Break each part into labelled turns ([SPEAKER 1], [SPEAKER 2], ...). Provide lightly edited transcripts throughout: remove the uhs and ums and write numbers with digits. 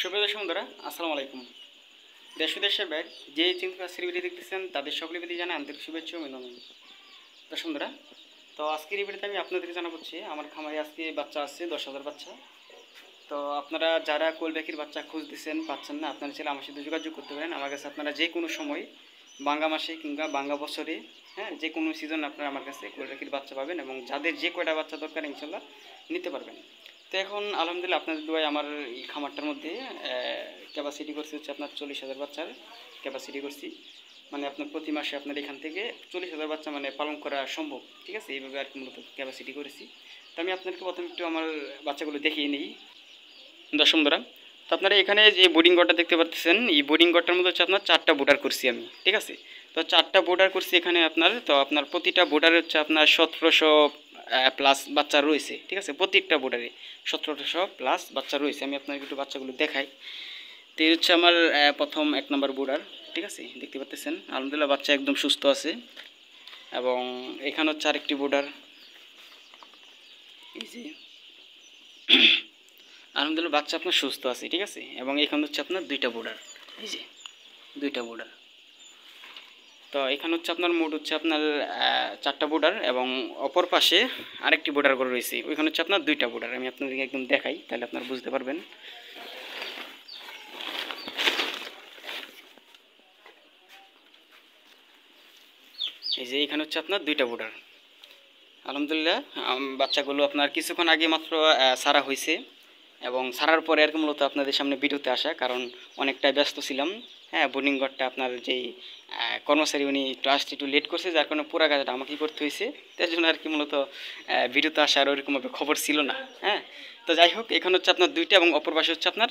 [SPEAKER 1] সুপ্রিয় দর্শক বন্ধুরা, আসসালামু আলাইকুম। দেশ বিদেশের বাইরে যে চিন্তা সিরিবিটি দেখতেছেন তাদের সকলের প্রতি জানাই আন্তরিক শুভেচ্ছা ও অভিনন্দন। দর্শক বন্ধুরা, তো আজকের এই ভিডিওতে আমি আপনাদেরকে জানাচ্ছি আমার খামারে আজকে বাচ্চা আছে 10,000 বাচ্চা। তো আপনারা যারা কোল পাখির বাচ্চা খুঁজতেছেন পাচ্ছেন না, আপনারা চাইলে আমার সাথে যোগাযোগ করতে পারেন। আমার কাছে আপনারা যে কোনো সময় বাংলা মাসে কিংবা বাংলা বছরে, হ্যাঁ, যে কোনো সিজন আপনারা আমার কাছে কোল পাখির বাচ্চা পাবেন এবং যাদের যে কয়টা বাচ্চা দরকার ইনশাল্লাহ নিতে পারবেন। তো এখন আলহামদুলিল্লাহ আপনাদের দোয়ায় আমার এই খামারটার মধ্যে ক্যাপাসিটি করছি হচ্ছে আপনার 40,000 বাচ্চার ক্যাপাসিটি করছি। মানে আপনার প্রতি মাসে আপনার এখান থেকে 40,000 বাচ্চা মানে পালন করা সম্ভব, ঠিক আছে? এইভাবে আর কি মূলত ক্যাপাসিটি করেছি। তো আমি আপনাদেরকে প্রথমে একটু আমার বাচ্চাগুলো দেখিয়ে নিই। দর্শক বন্ধুরা, তো আপনারা এখানে যে বোর্ডিং ঘরটা দেখতে পাচ্ছেন, এই বোর্ডিং ঘরটার মধ্যে হচ্ছে আপনার 4টা বোর্ডার করছি আমি, ঠিক আছে? তো 4টা বোর্ডার করছি এখানে আপনার। তো আপনার প্রতিটা বোর্ডারে হচ্ছে আপনার 1700 প্লাস বাচ্চা রয়েছে, ঠিক আছে? প্রত্যেকটা বোর্ডারে 1700 প্লাস বাচ্চা রয়েছে। আমি আপনাকে একটু বাচ্চাগুলো দেখাই। তো এই হচ্ছে আমার প্রথম 1 নম্বর বোর্ডার, ঠিক আছে? দেখতে পাচ্ছেন আলহামদুলিল্লাহ বাচ্চা একদম সুস্থ আছে। এবং এখানে হচ্ছে আরেকটি বোর্ডার, এই যে আলহামদুলিল্লাহ বাচ্চা আপনার সুস্থ আছে, ঠিক আছে? এবং এখানে হচ্ছে আপনার 2টা বোর্ডার, এই যে 2টা বোর্ডার। তো এখানে হচ্ছে আপনার মোট হচ্ছে আপনার 4টা বোর্ডার এবং অপর পাশে আরেকটি বোর্ডার করে রয়েছে, ওইখানে হচ্ছে আপনার 2টা বোর্ডার। আমি আপনাদেরকে একদম দেখাই, তাহলে আপনারা বুঝতে পারবেন। এই যে এখানে হচ্ছে আপনার 2টা বোর্ডার। আলহামদুলিল্লাহ বাচ্চাগুলো আপনার কিছুক্ষণ আগে মাত্র ছাড়া হয়েছে এবং ছাড়ার পরে আর কি মূলত আপনাদের সামনে ভিডিওতে আসা, কারণ অনেকটা ব্যস্ত ছিলাম। হ্যাঁ, বোর্ডিং ঘরটা আপনার যেই কর্মচারী উনি একটু লেট করছে, যার কারণে পুরো কাজটা আমাকেই করতে হয়েছে। তার জন্য আর কি মূলত ভিডিওতে আসার ওইরকমভাবে খবর ছিল না। হ্যাঁ, তো যাই হোক, এখানে হচ্ছে আপনার 2টা এবং অপর পাশে হচ্ছে আপনার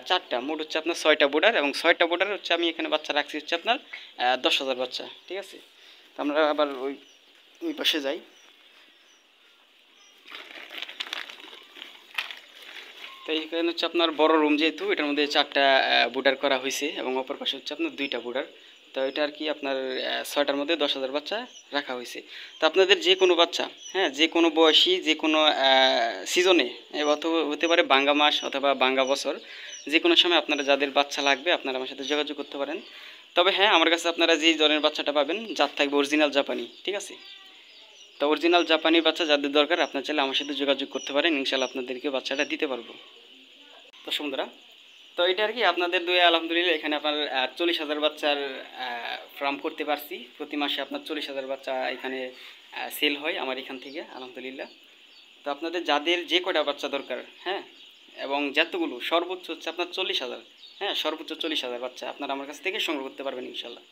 [SPEAKER 1] 4টা, মোট হচ্ছে আপনার 6টা বোর্ডার এবং 6টা বোর্ডার হচ্ছে আমি এখানে বাচ্চা রাখছি হচ্ছে আপনার 10,000 বাচ্চা, ঠিক আছে? তো আমরা আবার ওই ওই পাশে যাই। তো এইখানে হচ্ছে আপনার বড় রুম, যেহেতু এটার মধ্যে 4টা বোর্ডার করা হয়েছে এবং অপর পাশে হচ্ছে আপনার 2টা বোর্ডার। তো এটা আর কি আপনার 6টার মধ্যে 10,000 বাচ্চা রাখা হয়েছে। তো আপনাদের যে কোনো বাচ্চা, হ্যাঁ, যে কোনো বয়সী, যে কোনো সিজনে, অথবা হতে পারে বাঙ্গা মাস অথবা বাঙ্গা বছর, যে কোনো সময় আপনারা যাদের বাচ্চা লাগবে আপনারা আমার সাথে যোগাযোগ করতে পারেন। তবে হ্যাঁ, আমার কাছে আপনারা যেই ধরনের বাচ্চাটা পাবেন জাত থাকবে অরিজিনাল জাপানি, ঠিক আছে? তো অরিজিনাল জাপানি বাচ্চা যাদের দরকার আপনার চাইলে আমার সাথে যোগাযোগ করতে পারেন, ইনশাল্লাহ আপনাদেরকে বাচ্চাটা দিতে পারবো। তো সুন্দরা, তো এটা আর কি আপনাদের দুয়ে আলহামদুলিল্লাহ এখানে আপনার 40,000 বাচ্চার ফার্ম করতে পারছি। প্রতি মাসে আপনার 40,000 বাচ্চা এখানে সেল হয় আমার এখান থেকে আলহামদুলিল্লাহ। তো আপনাদের যাদের যে কয়টা বাচ্চা দরকার, হ্যাঁ, এবং যতগুলো সর্বোচ্চ হচ্ছে আপনার 40,000, হ্যাঁ, সর্বোচ্চ 40,000 বাচ্চা আপনারা আমার কাছ থেকে সংগ্রহ করতে পারবেন ইনশাল্লাহ।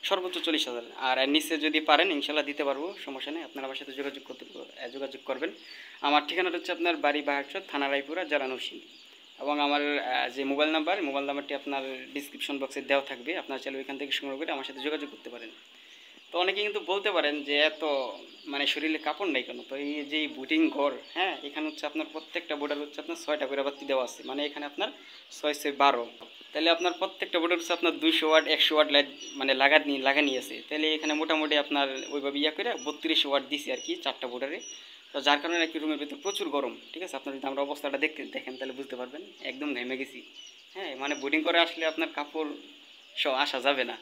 [SPEAKER 1] সর্বোচ্চ 40,000, আর এর নিচে যদি পারেন ইনশাল্লাহ দিতে পারবো, সমস্যা নেই। আপনারা আমার সাথে যোগাযোগ করবেন। আমার ঠিকানাটা হচ্ছে আপনার বাড়ি বাহারচর, থানা রায়পুরা, জেলা নরসিংদী। এবং আমার যে মোবাইল নাম্বারটি আপনার ডিসক্রিপশন বক্সে দেওয়া থাকবে, আপনারা চাইলে ওইখান থেকে সংগ্রহ করে আমার সাথে যোগাযোগ করতে পারেন। তো অনেকে কিন্তু বলতে পারেন যে এত মানে শরীরে কাপড় নেই কেন? তো এই যে বুটিং ঘর, হ্যাঁ, এখানে হচ্ছে আপনার প্রত্যেকটা বোর্ডার হচ্ছে আপনার 6টা করে বাতি দেওয়া আছে, মানে এখানে আপনার 6/12। তাহলে আপনার প্রত্যেকটা বোর্ডার হচ্ছে আপনার 200 ওয়াট 100 ওয়াট লাইট মানে লাগানি আছে। তাহলে এখানে মোটামুটি আপনার ওইভাবে করে 32 ওয়াট দিছি আর কি 4টা বোর্ডারে। তো যার কারণে নাকি রুমের ভিতরে প্রচুর গরম, ঠিক আছে? আপনার যদি আমরা অবস্থাটা দেখেন তাহলে বুঝতে পারবেন একদম ঘেমে গেছি। হ্যাঁ, মানে বোর্ডিং করে আসলে আপনার কাপড় সহ আসা যাবে না।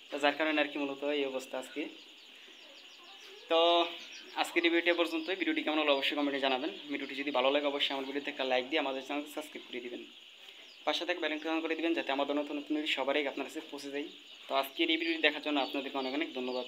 [SPEAKER 1] তো যার কারণে আর কি মূলত এই অবস্থা আজকে। তো আজকের এই ভিডিওটি পর্যন্ত। ভিডিওটি কেমন হলো অবশ্যই কমেন্টে জানাবেন। ভিডিওটি যদি ভালো লাগে অবশ্যই আমার ভিডিওতে একটা লাইক দিয়ে আমাদের চ্যানেলকে সাবস্ক্রাইব করে দিবেন। পাশে থেকে বেল আইকন করে দিবেন যাতে আমাদের নতুন নতুন ভিডিও সবারই আপনার কাছে পৌঁছে যায়। তো আজকের এই ভিডিওটি দেখার জন্য আপনাদেরকে অনেক অনেক ধন্যবাদ।